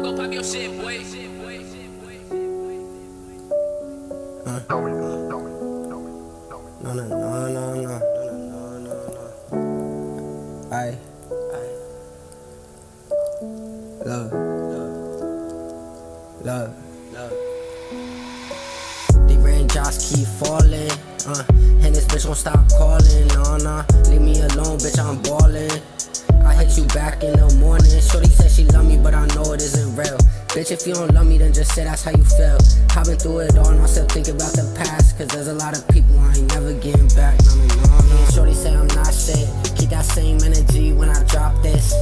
Go pop your shit, boy. No. Aye. Love. The raindrops keep falling, and this bitch won't stop calling, nah. Leave me alone, bitch, I'm ballin'. I hit you back in the morning. Shorty said she love me, but I know it isn't real. Bitch, if you don't love me, then just say that's how you feel. I've been through it all, and I still think about the past, cause there's a lot of people I ain't never getting back, nah. Shorty say I'm not shit, keep that same energy when I drop this.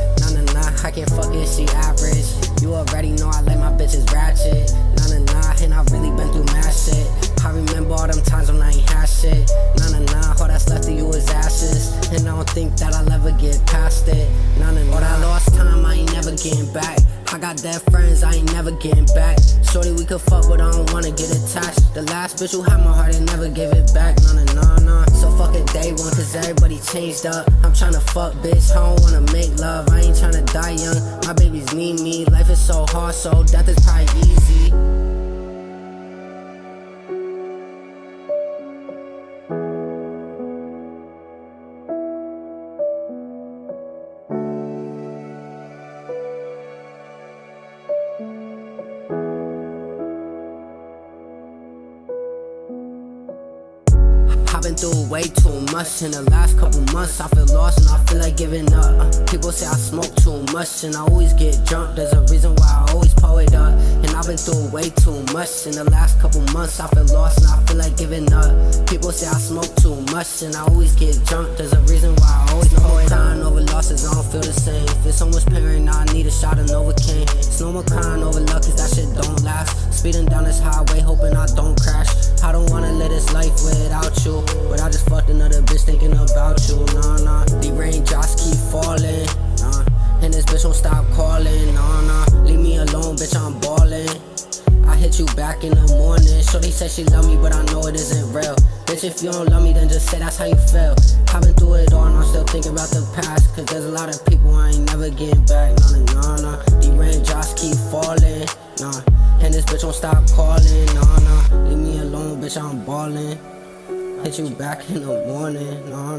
Nah, I can't fuck it, she average. You already know I like my bitches ratchet. Nah, and I really been through mad shit. I remember all them times when I ain't had shit. Nah, all that's left of you is ashes, and I don't think that I'll ever get past it. All that lost time, I ain't never getting back. I got dead friends, I ain't never getting back. Shorty, we could fuck, but I don't wanna get attached. The last bitch who had my heart and never gave it back. Nah. So fuck a day one, cause everybody changed up. I'm tryna fuck, bitch, I don't wanna make love. I ain't tryna die young, my babies need me. Life is so hard, so death is probably easy. I've been through way too much in the last couple months. I feel lost and I feel like giving up. People say I smoke too much and I always get drunk. There's a reason why I always pull it up. And I've been through way too much in the last couple months. I feel lost and I feel like giving up. People say I smoke too much and I always get drunk. There's a reason why I always pull it up. Crying over losses, I don't feel the same. Feel so much pain, now I need a shot of Novocaine. It's no more crying over luck, cause that shit don't last. Speeding down this highway, hoping I don't crash. I don't wanna live this life without you, but I just fucked another bitch thinking about you. Nah. The raindrops keep falling, and this bitch won't stop calling. Nah. Leave me alone, bitch, I'm ballin'. I hit you back in the morning. Shorty said she love me, but I know it isn't real. Bitch, if you don't love me, then just say that's how you feel. I've been through it all, and I'm still thinking about the past, cause there's a lot of people I ain't never getting back. Nah. The raindrops keep falling, and this bitch won't stop calling. Nah. Leave me alone, bitch, I'm ballin'. Hit you back in the morning, nah.